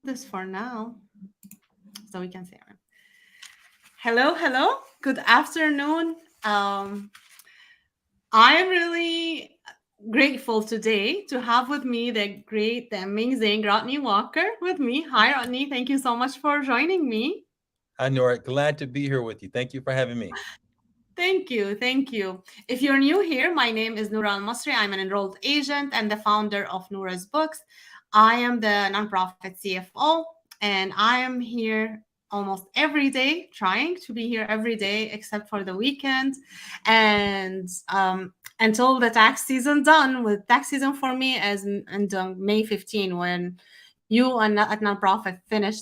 this for now so we can say it. Hello, hello. Good afternoon. I am really grateful today to have with me the amazing Rodney Walker with me. Hi, Rodney. Thank you so much for joining me. Hi, Nora. Glad to be here with you. Thank you for having me. Thank you. Thank you. If you're new here, my name is Noura Al Masri. I'm an enrolled agent and the founder of Noura's Books. I am the nonprofit CFO, and I am here almost every day, trying to be here every day except for the weekend. And until the tax season done, with tax season for me as and May 15, when you and at nonprofit finish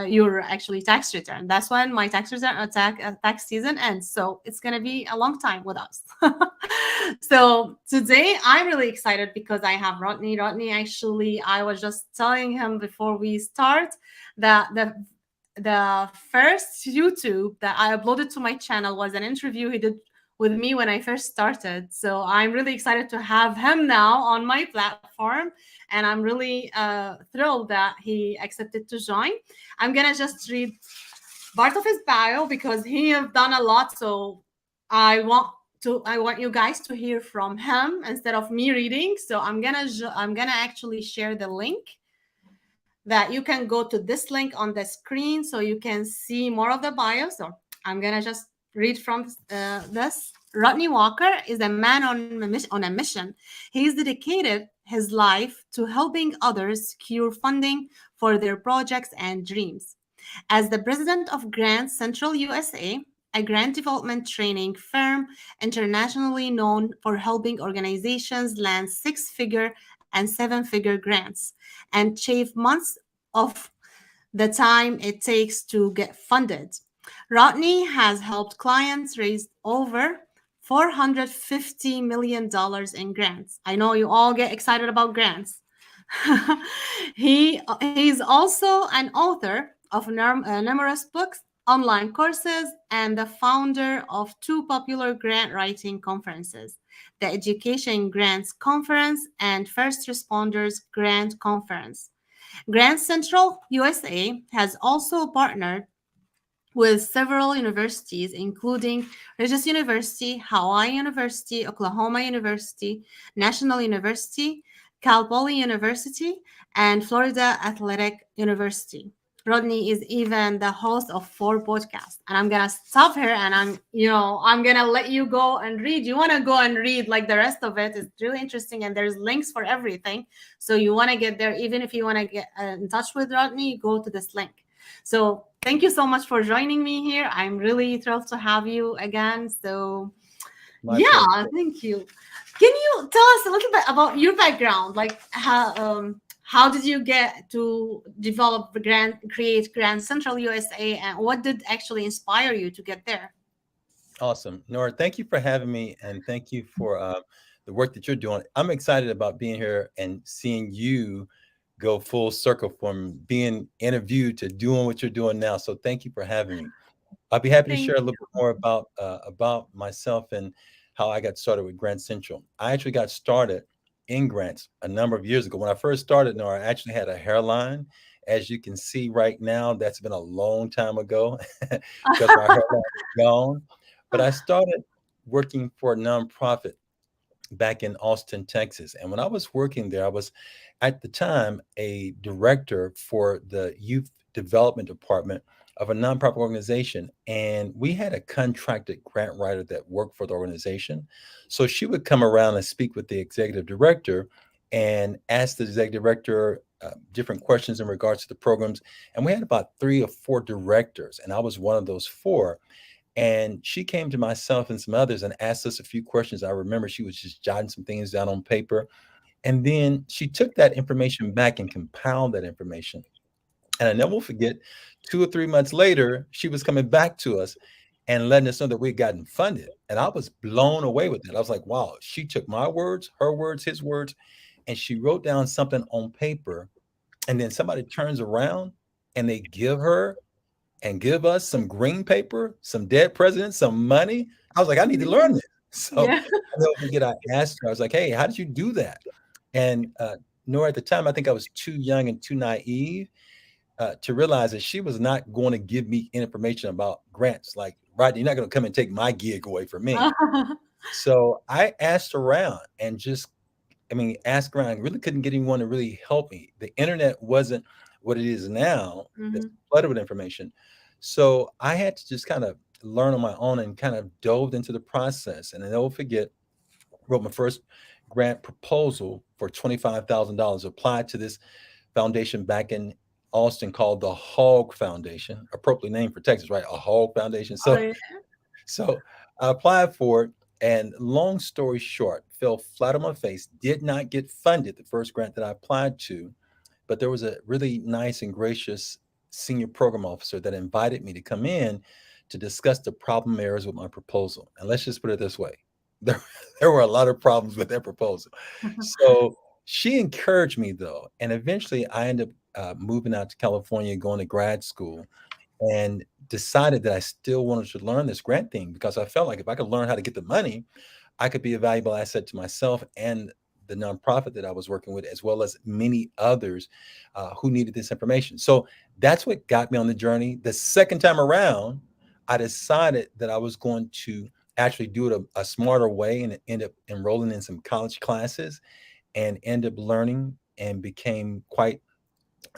your actually tax return. That's when my tax return tax season ends. So it's gonna be a long time with us. So today I'm really excited because I have Rodney. Rodney, actually, I was just telling him before we start that the first YouTube that I uploaded to my channel was an interview he did with me when I first started. So I'm really excited to have him now on my platform. And I'm really thrilled that he accepted to join. I'm going to just read part of his bio because he have done a lot. So I want I want you guys to hear from him instead of me reading. So I'm gonna actually share the link that you can go to this link on the screen so you can see more of the bio. So I'm gonna just read from this. Rodney Walker is a man on a mission. He's dedicated his life to helping others secure funding for their projects and dreams. As the president of Grant Central USA, a grant development training firm internationally known for helping organizations land six-figure and seven-figure grants and shave months of the time it takes to get funded. Rodney has helped clients raise over $450 million in grants. I know you all get excited about grants. He's also an author of numerous books, online courses, and the founder of two popular grant writing conferences, the Education Grants Conference and First Responders Grant Conference. Grand Central USA has also partnered with several universities, including Regis University, Hawaii University, Oklahoma University, National University, Cal Poly University, and Florida Athletic University. Rodney is even the host of four podcasts. And I'm gonna stop here and I'm gonna let you go and read. You wanna go and read like the rest of it. It's really interesting and there's links for everything. So you wanna get there, even if you wanna get in touch with Rodney, go to this link. So thank you so much for joining me here. I'm really thrilled to have you again. So My pleasure. yeah, thank you. Can you tell us a little bit about your background? Like how did you get to develop create Grand Central USA, and what did actually inspire you to get there? Awesome. Nora, thank you for having me and thank you for the work that you're doing. I'm excited about being here and seeing you go full circle from being interviewed to doing what you're doing now. So thank you for having me. I'll be happy to Thank share a little bit more about myself and how I got started with Grant Central. I actually got started in grants a number of years ago. When I first started, Nora, I actually had a hairline. As you can see right now, that's been a long time ago because my hairline is gone. But I started working for a nonprofit back in Austin, Texas. And when I was working there, I was at the time a director for the youth development department of a nonprofit organization. And we had a contracted grant writer that worked for the organization. So she would come around and speak with the executive director and ask the executive director different questions in regards to the programs. And we had about three or four directors, and I was one of those four. And she came to myself and some others and asked us a few questions. I remember she was just jotting some things down on paper. And then she took that information back and compiled that information. And I never will forget, 2 or 3 months later, she was coming back to us and letting us know that we had gotten funded. And I was blown away with that. I was like, wow, she took my words, her words, his words, and she wrote down something on paper. And then somebody turns around and they give her and give us some green paper, some dead presidents, some money. I was like, I need to learn you. this. So Yeah. I never forget, I asked her, I was like, hey, how did you do that? And Nora, at the time, I think I was too young and too naive. to realize that she was not going to give me information about grants. Like, right, you're not going to come and take my gig away from me. So I asked around and just, I mean, asked around. Really couldn't get anyone to really help me. The internet wasn't what it is now. That's Mhm. flooded with information. So I had to just kind of learn on my own and kind of dove into the process. And I never forget, wrote my first grant proposal for $25,000, applied to this foundation back in Austin called the Hog Foundation, appropriately named for Texas, right? A Hog Foundation. Oh, So, yeah. so I applied for it, and long story short, fell flat on my face. Did not get funded the first grant that I applied to, but there was a really nice and gracious senior program officer that invited me to come in to discuss the problem areas with my proposal. And let's just put it this way: there, there were a lot of problems with that proposal. So she encouraged me though, and eventually I ended up moving out to California, going to grad school, and decided that I still wanted to learn this grant thing because I felt like if I could learn how to get the money, I could be a valuable asset to myself and the nonprofit that I was working with, as well as many others who needed this information. So that's what got me on the journey. The second time around, I decided that I was going to actually do it a smarter way and end up enrolling in some college classes and end up learning and became quite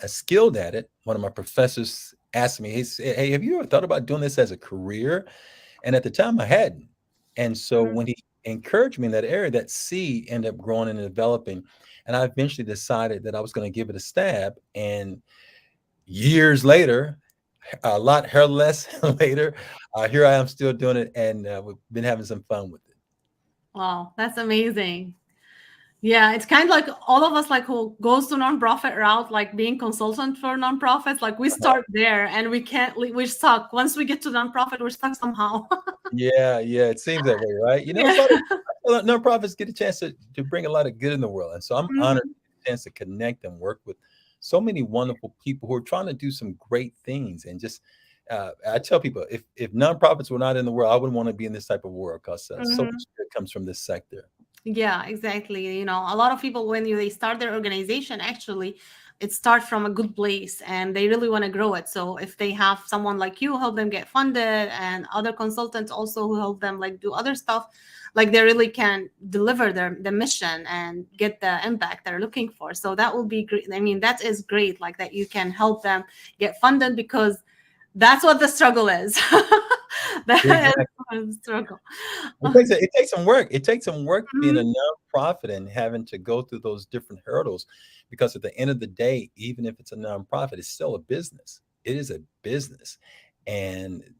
skilled at it. One of my professors asked me, he said, "Hey, have you ever thought about doing this as a career?" And at the time, I hadn't. And so Mhm. when he encouraged me in that area, that seed ended up growing and developing. And I eventually decided that I was going to give it a stab. And years later, a lot hair less later, here I am still doing it, and we've been having some fun with it. Wow, that's amazing. Yeah, it's kind of like all of us like who goes to nonprofit route, like being consultant for nonprofits, like we start there and we can't we're stuck. Once we get to nonprofit, we're stuck somehow. Yeah, yeah, it seems that way, right? You know, it's Yeah. a lot of nonprofits get a chance to bring a lot of good in the world, and so I'm honored Mhm. to get a chance to connect and work with so many wonderful people who are trying to do some great things. And just, I tell people, if nonprofits were not in the world, I wouldn't want to be in this type of world because so Mhm. much good comes from this sector. Yeah, exactly. You know, a lot of people when they start their organization, actually, it starts from a good place and they really want to grow it. So if they have someone like you help them get funded and other consultants also who help them like do other stuff, like they really can deliver their the mission and get the impact they're looking for. So that will be great. I mean, that is great, like that you can help them get funded because that's what the struggle is. That is Exactly. what the struggle. It takes some work. It takes some work being a Mhm. nonprofit and having to go through those different hurdles, because at the end of the day, even if it's a nonprofit, it's still a business. It is a business. And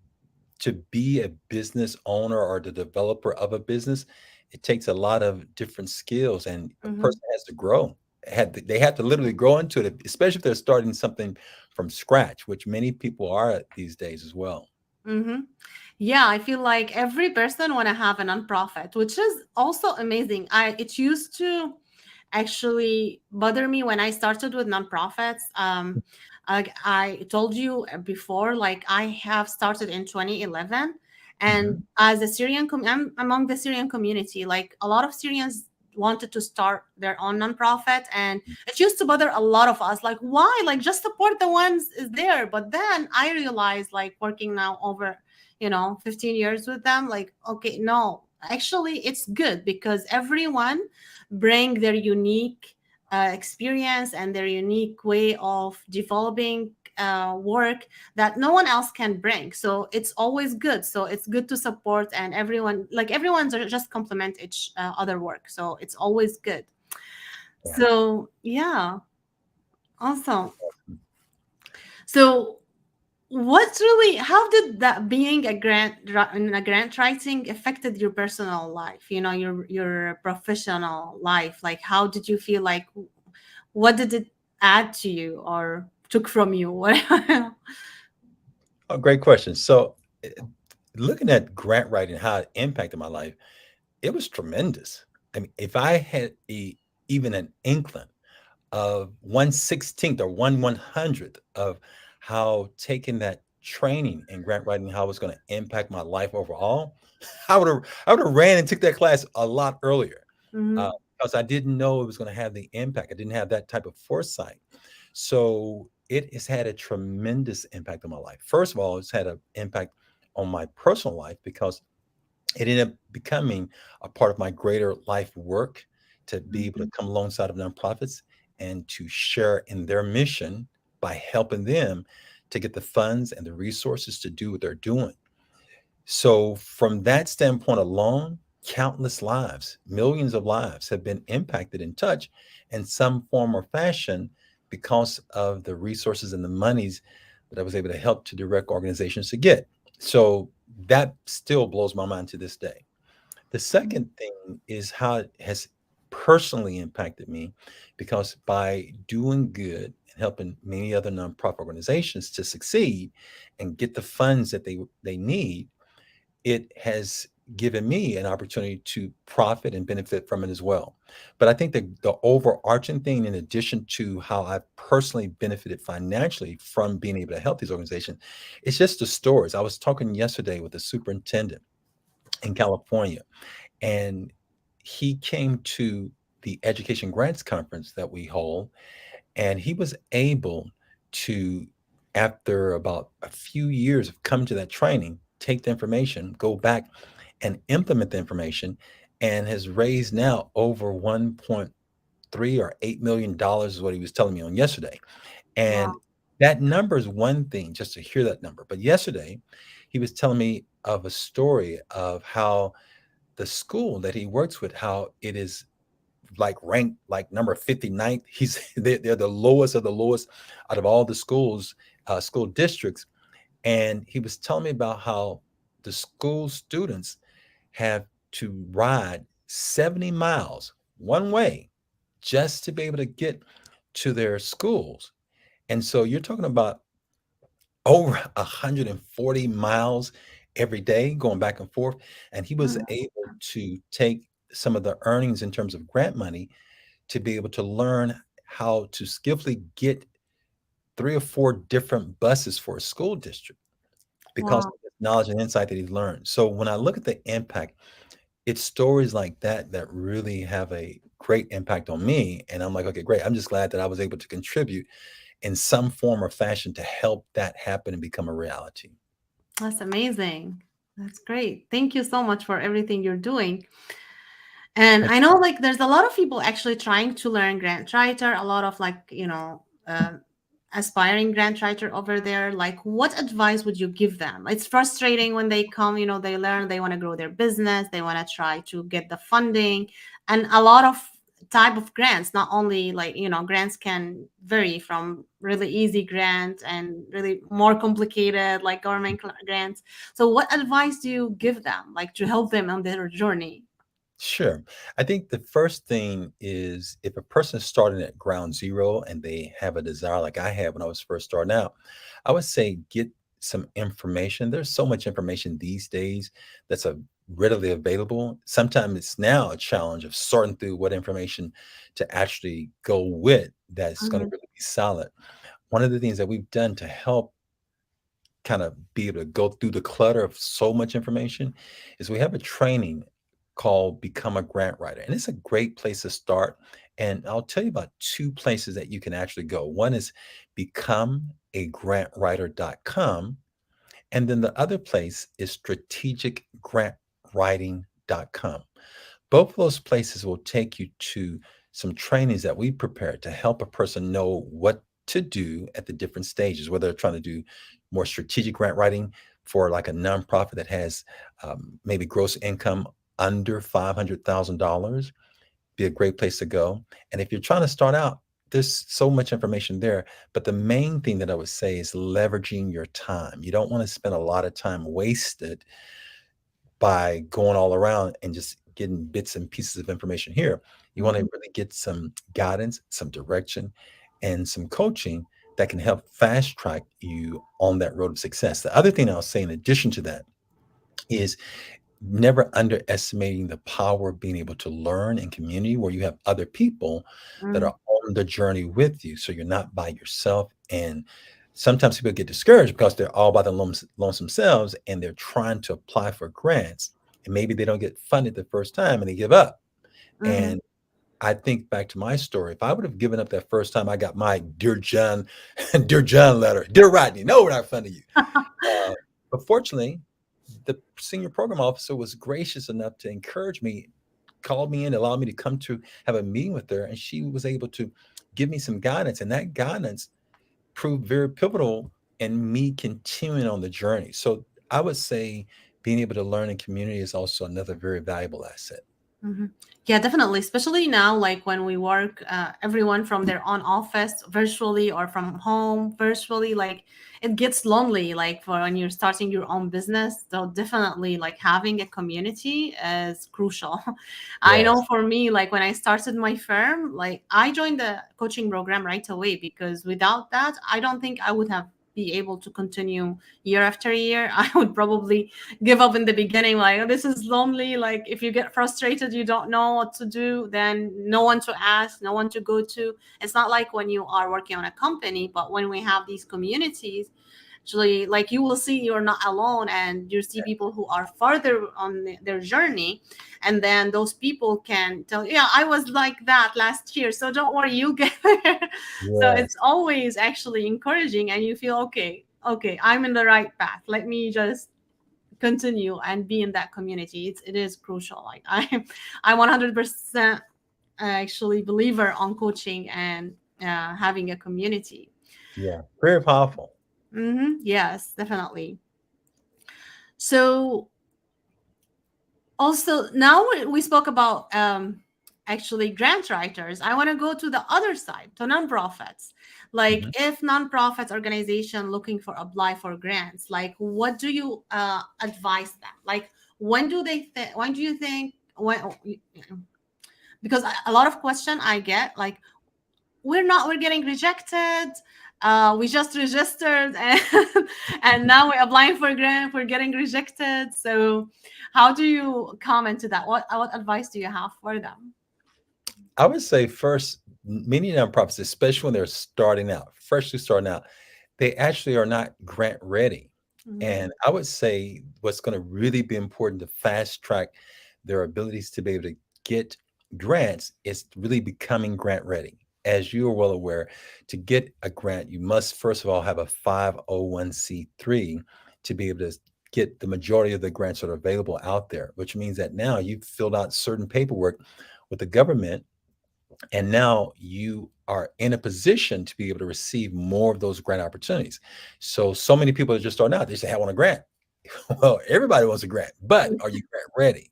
to be a business owner or the developer of a business, it takes a lot of different skills, and a Mhm. person has to grow. They have to literally grow into it, especially if they're starting something from scratch, which many people are these days as well. Mm-hmm. Yeah, I feel like every person want to have a nonprofit, which is also amazing. It used to actually bother me when I started with nonprofits. I told you before, like I have started in 2011, and Mhm. as a I'm among the Syrian community. Like a lot of Syrians wanted to start their own nonprofit, and it used to bother a lot of us. Like, why? Like, just support the ones is there. But then I realized, like, working now over 15 years with them, like, okay, no, actually it's good because everyone bring their unique experience and their unique way of developing work that no one else can bring. So it's always good. So it's good to support, and everyone's just complement each other work. So it's always good. Yeah. So yeah, awesome. So how did that being in a grant writing affected your personal life, your professional life? Like how did you feel, like what did it add to you or took from you? What? Oh, great question. So, looking at grant writing, how it impacted my life, it was tremendous. I mean, if I had even an inkling of 1/16th or 1/100th of how taking that training in grant writing, how it's going to impact my life overall, I would have ran and took that class a lot earlier, Hmm. because I didn't know it was going to have the impact. I didn't have that type of foresight. So it has had a tremendous impact on my life. First of all, it's had an impact on my personal life because it ended up becoming a part of my greater life work to be able to Mhm. come alongside of nonprofits and to share in their mission by helping them to get the funds and the resources to do what they're doing. So, from that standpoint alone, countless lives, millions of lives have been impacted and touched in some form or fashion because of the resources and the monies that I was able to help to direct organizations to get. So, that still blows my mind to this day. The second thing is how it has personally impacted me because by doing good and helping many other nonprofit organizations to succeed and get the funds that they need, it has given me an opportunity to profit and benefit from it as well. But I think the overarching thing, in addition to how I've personally benefited financially from being able to help these organizations, it's just the stories. I was talking yesterday with the superintendent in California, and he came to the education grants conference that we hold, and he was able to, after about a few years of coming to that training, take the information, go back and implement the information, and has raised now over 1.3 or $8 million is what he was telling me on yesterday. And Wow. that number is one thing, just to hear that number. But yesterday, he was telling me of a story of how the school that he works with, how it is like ranked like number 59th. They're the lowest of the lowest out of all the schools, school districts. And he was telling me about how the school students have to ride 70 miles one way just to be able to get to their schools. And so you're talking about over 140 miles every day going back and forth. And he was Mhm. able to take some of the earnings in terms of grant money to be able to learn how to skillfully get 3 or 4 different buses for a school district because of Wow. the knowledge and insight that he learned. So when I look at the impact, it's stories like that that really have a great impact on me. And I'm like, okay, great. I'm just glad that I was able to contribute in some form or fashion to help that happen and become a reality. That's amazing. That's great. Thank you so much for everything you're doing. And I know like there's a lot of people actually trying to learn grant writer, a lot of like, aspiring grant writer over there. Like, what advice would you give them? It's frustrating when they come, they learn, they want to grow their business, they want to try to get the funding, and a lot of type of grants, not only like, grants can vary from really easy grants and really more complicated like government grants. So what advice do you give them like to help them on their journey? Sure. I think the first thing is if a person is starting at ground zero and they have a desire like I had when I was first starting out, I would say get some information. There's so much information these days that's readily available. Sometimes it's now a challenge of sorting through what information to actually go with that's going to Mhm, really be solid. One of the things that we've done to help kind of be able to go through the clutter of so much information is we have a training called Become a Grant Writer. And it's a great place to start. And I'll tell you about 2 places that you can actually go. One is becomeagrantwriter.com. And then the other place is strategicgrantwriting.com. Both of those places will take you to some trainings that we prepared to help a person know what to do at the different stages, whether they're trying to do more strategic grant writing for like a nonprofit that has maybe gross income under $500,000, be a great place to go. And if you're trying to start out, there's so much information there. But the main thing that I would say is leveraging your time. You don't want to spend a lot of time wasted by going all around and just getting bits and pieces of information here. You want to mhm, really get some guidance, some direction, and some coaching that can help fast track you on that road of success. The other thing I'll say in addition to that is never underestimating the power of being able to learn in community where you have other people that mhm, are on the journey with you. So you're not by yourself. And sometimes people get discouraged because they're all by lonesome selves and they're trying to apply for grants. And maybe they don't get funded the first time and they give up. mhm. And I think back to my story. If I would have given up that first time I got my Dear John, Dear John letter, Dear Rodney, no, we're not funding you. Uh, but fortunately, the senior program officer was gracious enough to encourage me, called me in, allowed me to come to have a meeting with her, and she was able to give me some guidance. And that guidance proved very pivotal in me continuing on the journey. So I would say being able to learn in community is also another very valuable asset. Mhm. Yeah, definitely. Especially now, like when we work, everyone from their own office virtually or from home virtually, like it gets lonely, like for when you're starting your own business. So definitely, like having a community is crucial. I know Yes. for me, like when I started my firm, like I joined the coaching program right away because without that, I don't think I would have be able to continue year after year. I would probably give up in the beginning, like, "Oh, this is lonely." Like if you get frustrated, you don't know what to do, then no one to ask, no one to go to. It's not like when you are working on a company, but when we have these communities, actually, like you will see you're not alone, and you see people who are farther on their journey, and then those people can tell you, yeah, I was like that last year, so don't worry, you get there. So it's Yes. always actually encouraging, and you feel okay, okay, I'm in the right path, let me just continue and be in that community. It is crucial. Like I'm 100% actually believer on coaching and having a community. Yeah. Very powerful. Yes, definitely. So also now we spoke about actually grant writers. I want to go to the other side, to nonprofits. Like Mhm. if nonprofits organization looking for apply for grants, like what do you advise them? Like when do they think, when do you think, when, because a lot of question I get, like we're getting rejected, we just registered and and now we're applying for a grant, we're getting rejected. So how do you comment to that? What advice do you have for them? I would say first, many nonprofits, especially when they're starting out, freshly starting out, they actually are not grant ready. Mhm. And I would say what's going to really be important to fast track their abilities to be able to get grants is really becoming grant ready. As you are well aware, to get a grant, you must first of all have a 501(c)(3) to be able to get the majority of the grants that are available out there, which means that now you've filled out certain paperwork with the government, and now you are in a position to be able to receive more of those grant opportunities. So many people are just starting out. They say, I want a grant. Well, everybody wants a grant, but are you grant ready?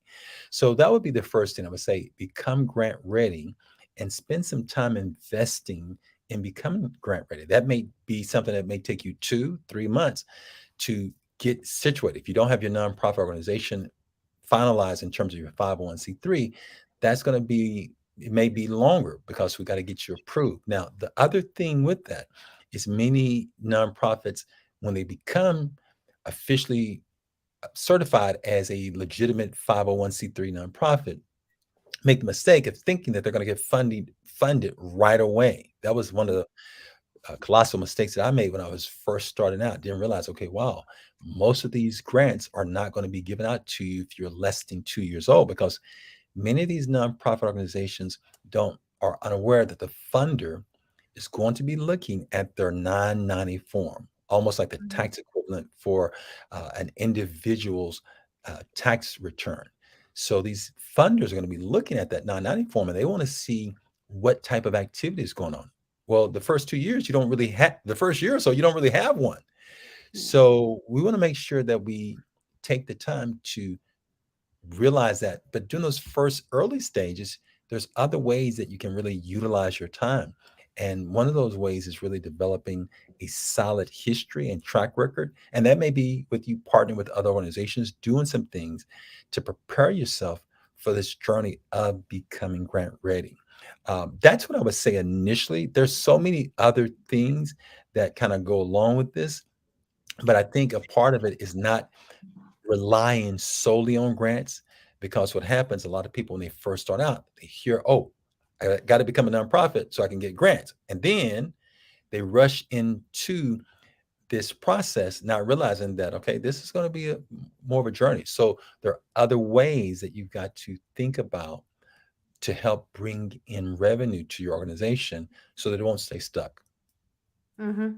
So that would be the first thing I would say: become grant ready and spend some time investing in becoming grant ready. That may be something that may take you 2, 3 months to get situated. If you don't have your nonprofit organization finalized in terms of your 501(c)(3), that's going to be, it may be longer because we got to get you approved. Now, the other thing with that is many nonprofits, when they become officially certified as a legitimate 501(c)(3) nonprofit, make the mistake of thinking that they're going to get funded right away. That was one of the colossal mistakes that I made when I was first starting out. Didn't realize, okay, wow, most of these grants are not going to be given out to you if you're less than 2 years old, because many of these nonprofit organizations don't are unaware that the funder is going to be looking at their 990 form, almost like the Mhm. tax equivalent for an individual's tax return. So these funders are going to be looking at that 990 form, and they want to see what type of activity is going on. Well, the first 2 years, you don't really have, the first year or so, you don't really have one. Yeah. So we want to make sure that we take the time to realize that. But during those first early stages, there's other ways that you can really utilize your time. And one of those ways is really developing a solid history and track record. And that may be with you partnering with other organizations, doing some things to prepare yourself for this journey of becoming grant ready. That's what I would say initially. There's so many other things that kind of go along with this, but I think a part of it is not relying solely on grants, because what happens, a lot of people when they first start out, they hear, oh, I got to become a nonprofit so I can get grants. And then they rush into this process, not realizing that, okay, this is going to be more of a journey. So there are other ways that you've got to think about to help bring in revenue to your organization so that it won't stay stuck. Mm-hmm.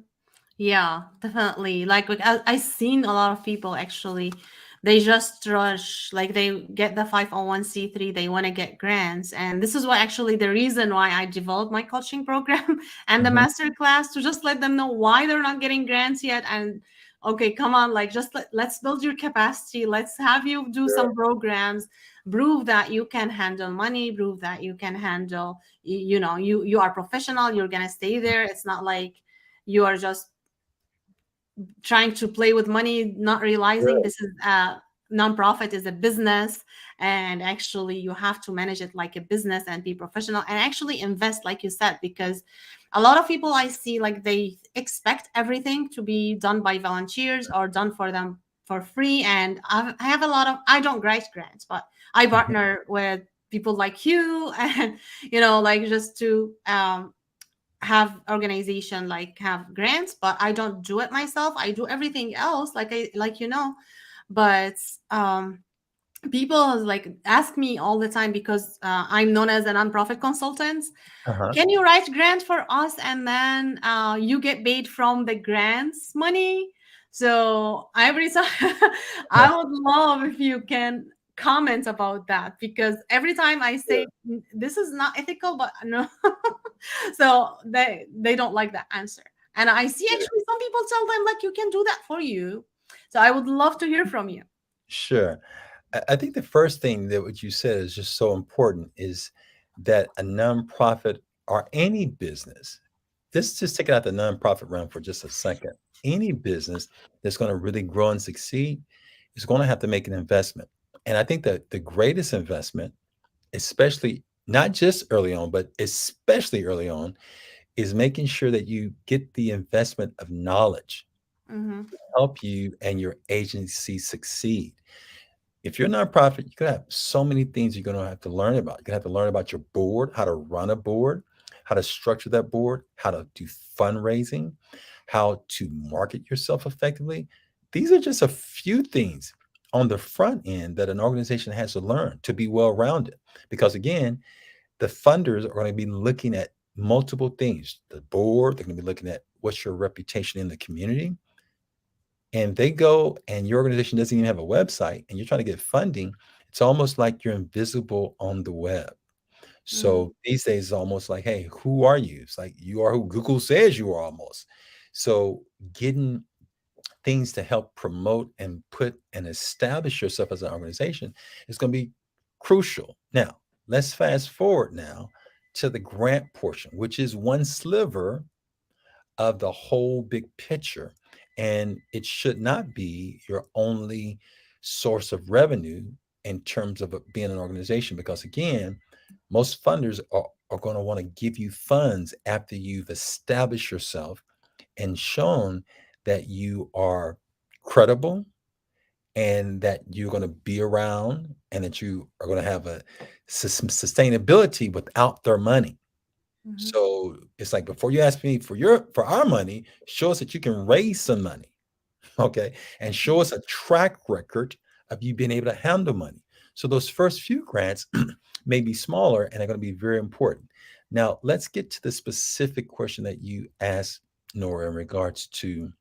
Yeah, definitely. Like I seen a lot of people actually, they just rush, like they get the 501(c)(3), they want to get grants. And this is why actually the reason why I developed my coaching program and the Mhm. master class, to just let them know why they're not getting grants yet. And okay, come on, like just let's build your capacity. Let's have you do Sure. some programs, prove that you can handle money, prove that you can handle, you are professional, you're gonna stay there. It's not like you are just trying to play with money, not realizing Sure. this is a nonprofit, is a business, and actually you have to manage it like a business and be professional and actually invest, like you said, because a lot of people I see, like they expect everything to be done by volunteers or done for them for free. And I have a lot of, I don't write grants, but I Mhm. partner with people like you and like just to have organization, like have grants, but I don't do it myself. I do everything else, but um people like ask me all the time, because I'm known as a nonprofit consultant. Uh-huh. Can you write grant for us, and then you get paid from the grants money? So every time I would love if you can comment about that, because every time I say Sure. this is not ethical, but no." So they don't like that answer. And I see actually some people tell them like, you can do that for you. So I would love to hear from you. Sure. I think the first thing that what you said is just so important is that a nonprofit or any business, this just take it out the nonprofit realm for just a second. Any business that's going to really grow and succeed is going to have to make an investment. And I think that the greatest investment, especially not just early on, but especially early on, is making sure that you get the investment of knowledge Mm-hmm. to help you and your agency succeed. If you're a nonprofit, you're gonna have so many things you're gonna have to learn about. You're gonna have to learn about your board, how to run a board, how to structure that board, how to do fundraising, how to market yourself effectively. These are just a few things on the front end that an organization has to learn to be well rounded. Because again, the funders are going to be looking at multiple things. The board, they're going to be looking at what's your reputation in the community, and they go and your organization doesn't even have a website and you're trying to get funding, it's almost like you're invisible on the web. Mm-hmm. So these days it's almost like, hey, who are you? It's like you are who Google says you are almost. So getting things to help promote and put and establish yourself as an organization is going to be crucial. Now, let's fast forward now to the grant portion, which is one sliver of the whole big picture. And it should not be your only source of revenue in terms of being an organization, because again, most funders are going to want to give you funds after you've established yourself and shown that you are credible and that you're going to be around and that you are going to have a sustainability without their money. Mm-hmm. So it's like before you ask me for our money, show us that you can raise some money, okay, and show us a track record of you being able to handle money. So those first few grants may be smaller and are going to be very important. Now let's get to the specific question that you asked, Nora, in regards to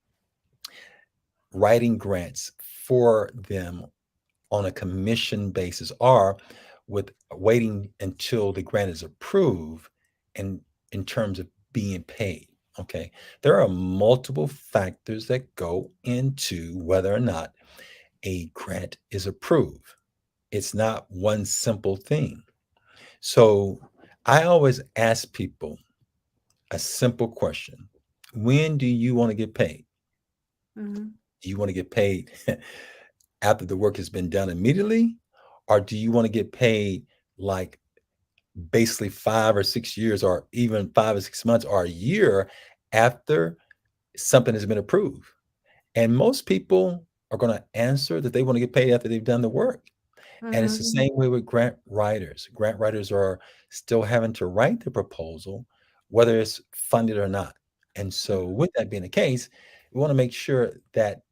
writing grants for them on a commission basis or with waiting until the grant is approved and in terms of being paid. Okay. There are multiple factors that go into whether or not a grant is approved. It's not one simple thing. So I always ask people a simple question. When do you want to get paid? Mm-hmm. Do you want to get paid after the work has been done immediately? Or do you want to get paid like basically 5 or 6 years, or even 5 or 6 months, or a year after something has been approved? And most people are going to answer that they want to get paid after they've done the work. And it's the Mm-hmm. same way with grant writers. Grant writers are still having to write the proposal, whether it's funded or not. And so, with that being the case, we want to make sure that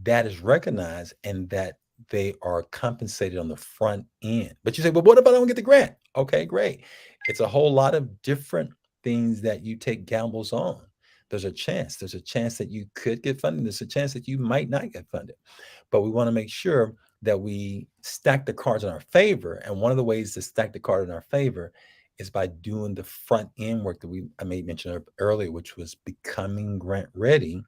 that is recognized and that they are compensated on the front end. But you say, well, what if I don't get the grant? Okay, great. It's a whole lot of different things that you take gambles on. There's a chance. There's a chance that you could get funded. There's a chance that you might not get funded. But we want to make sure that we stack the cards in our favor. And one of the ways to stack the card in our favor is by doing the front end work that I made mention of earlier, which was becoming grant ready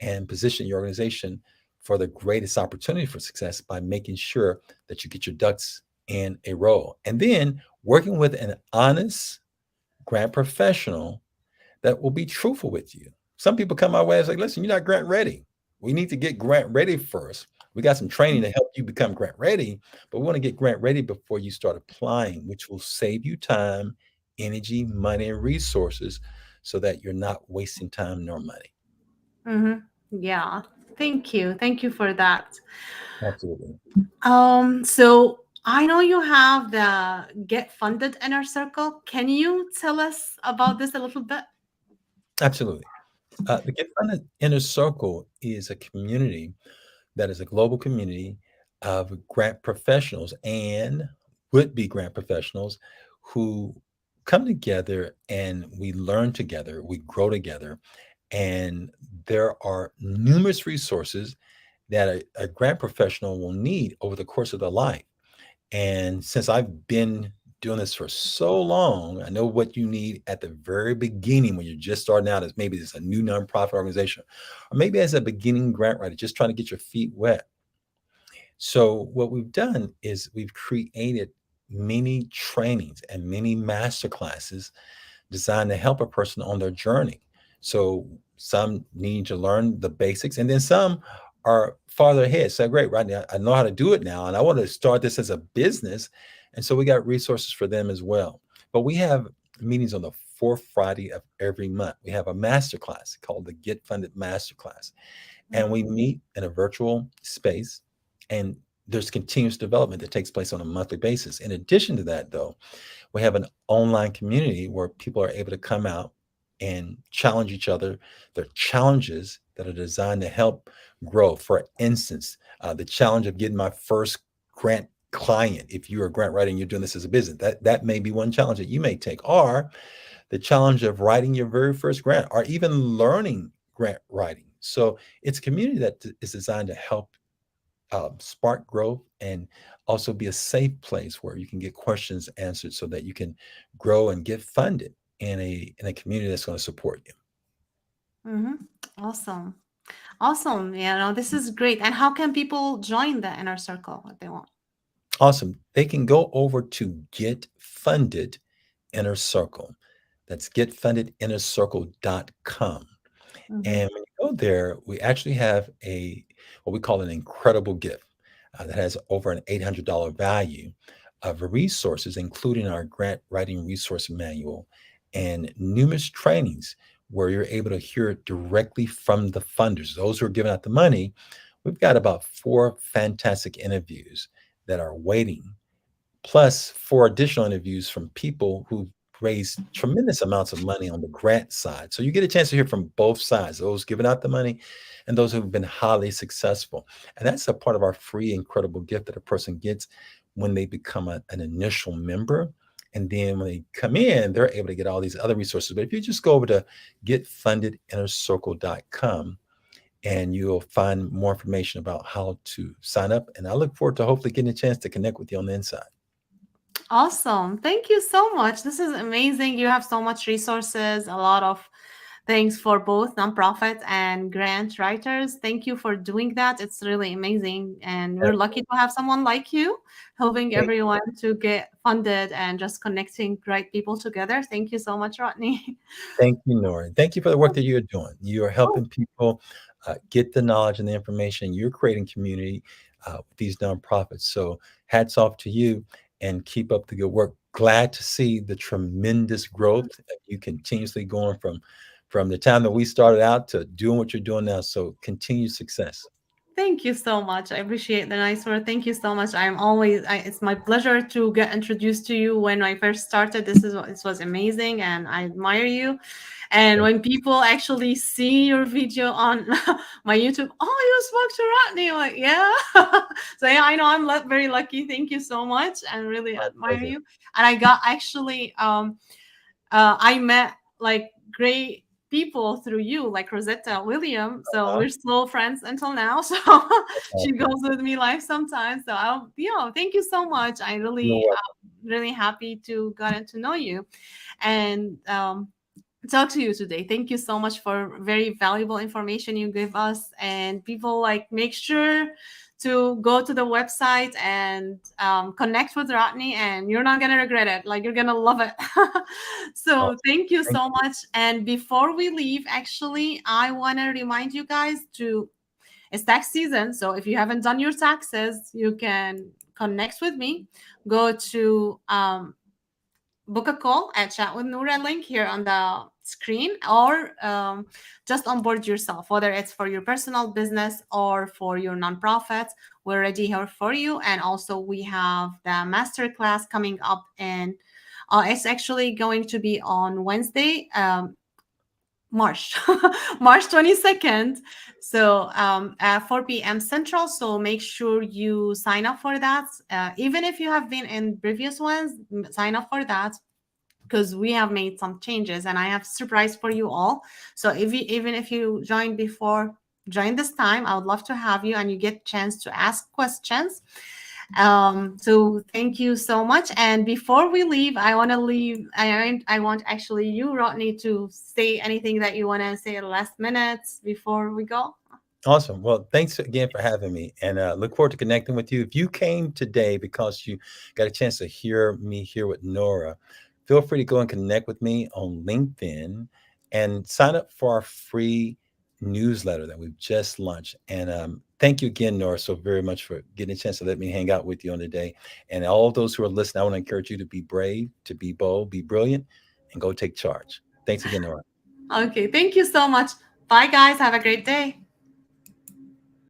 and position your organization for the greatest opportunity for success by making sure that you get your ducks in a row. And then working with an honest grant professional that will be truthful with you. Some people come my way and say, listen, you're not grant ready. We need to get grant ready first. We got some training to help you become grant ready, but we want to get grant ready before you start applying, which will save you time, energy, money, and resources so that you're not wasting time nor money. Mm-hmm. Yeah. Thank you. Thank you for that. Absolutely. So I know you have the Get Funded Inner Circle. Can you tell us about this a little bit? Absolutely. The Get Funded Inner Circle is a community that is a global community of grant professionals and would be grant professionals who come together and we learn together, we grow together, and there are numerous resources that a grant professional will need over the course of their life. And since I've been doing this for so long, I know what you need at the very beginning when you're just starting out as maybe it's a new nonprofit organization, or maybe as a beginning grant writer, just trying to get your feet wet. So what we've done is we've created many trainings and many master classes designed to help a person on their journey. So some need to learn the basics, and then some are farther ahead. So great, right now I know how to do it now, and I want to start this as a business. And so we got resources for them as well. But we have meetings on the fourth Friday of every month. We have a master class called the Get Funded Master Class, and we meet in a virtual space, and there's continuous development that takes place on a monthly basis. In addition to that, though, we have an online community where people are able to come out and challenge each other. There are challenges that are designed to help grow. For instance, the challenge of getting my first grant client. If you're a grant writer and you're doing this as a business, that may be one challenge that you may take, or the challenge of writing your very first grant, or even learning grant writing. So it's a community that is designed to help spark growth and also be a safe place where you can get questions answered so that you can grow and get funded in a community that's going to support you. Mm-hmm. Awesome. Awesome. This is great. And how can people join the inner circle if they want? Awesome. They can go over to Get Funded Inner Circle. That's getfundedinnercircle.com. Mm-hmm. And when you go there, we actually have a what we call an incredible gift that has over an $800 value of resources, including our grant writing resource manual and numerous trainings where you're able to hear directly from the funders, those who are giving out the money. We've got about 4 fantastic interviews that are waiting, plus 4 additional interviews from people who raised tremendous amounts of money on the grant side. So you get a chance to hear from both sides, those giving out the money and those who've been highly successful. And that's a part of our free, incredible gift that a person gets when they become an initial member. And then when they come in, they're able to get all these other resources. But if you just go over to getfundedinnercircle.com, and you'll find more information about how to sign up. And I look forward to hopefully getting a chance to connect with you on the inside. Awesome. Thank you so much. This is amazing. You have so much resources, a lot of things for both nonprofit and grant writers. Thank you for doing that. It's really amazing. And we're lucky to have someone like you helping Thank, everyone to get funded and just connecting great people together. Thank you so much, Rodney. thank you, Nora. Thank you for the work that you're doing. You are Oh, helping people get the knowledge and the information. You're creating community with these nonprofits. So hats off to you and keep up the good work. Glad to see the tremendous growth of you continuously going from the time that we started out to doing what you're doing now. So continued success. Thank you so much. I appreciate the nice word. Thank you so much. It's my pleasure to get introduced to you. When I first started, this was amazing, and I admire you. And when people actually see your video on my YouTube, oh, you spoke to Rodney. I'm like, yeah. So yeah, I know very lucky. Thank you so much, and really My admire pleasure. you. And I got actually I met like great people through you, like Rosetta William. So Uh-huh. we're still friends until now. So That's she awesome. goes with me live sometimes. So thank you so much. I You're really, welcome. really happy to get to know you and talk to you today. Thank you so much for very valuable information you give us. And people, like, make sure to go to the website and connect with Rodney, and you're not gonna regret it. Like, you're gonna love it. So Awesome. thank you Thank so you. much. And before we leave, actually, I want to remind you guys to it's tax season. So if you haven't done your taxes, you can connect with me. Go to book a call at Chat with Noura link here on the screen, or just onboard yourself, whether it's for your personal business or for your nonprofit. We're ready here for you. And also, we have the masterclass coming up, and it's actually going to be on Wednesday, March March 22nd. So at 4 p.m. Central. So make sure you sign up for that. Even if you have been in previous ones, sign up for that, because we have made some changes and I have surprise for you all. So even if you joined before, join this time. I would love to have you, and you get chance to ask questions. So thank you so much. And before we leave, I want to leave. I want actually you, Rodney, to say anything that you want to say at the last minutes before we go. Awesome. Well, thanks again for having me, and look forward to connecting with you. If you came today because you got a chance to hear me here with Nora, feel free to go and connect with me on LinkedIn and sign up for our free newsletter that we've just launched. And thank you again, Nora, so very much for getting a chance to let me hang out with you on the day. And all of those who are listening, I want to encourage you to be brave, to be bold, be brilliant, and go take charge. Thanks again, Nora. Okay, thank you so much. Bye, guys. Have a great day.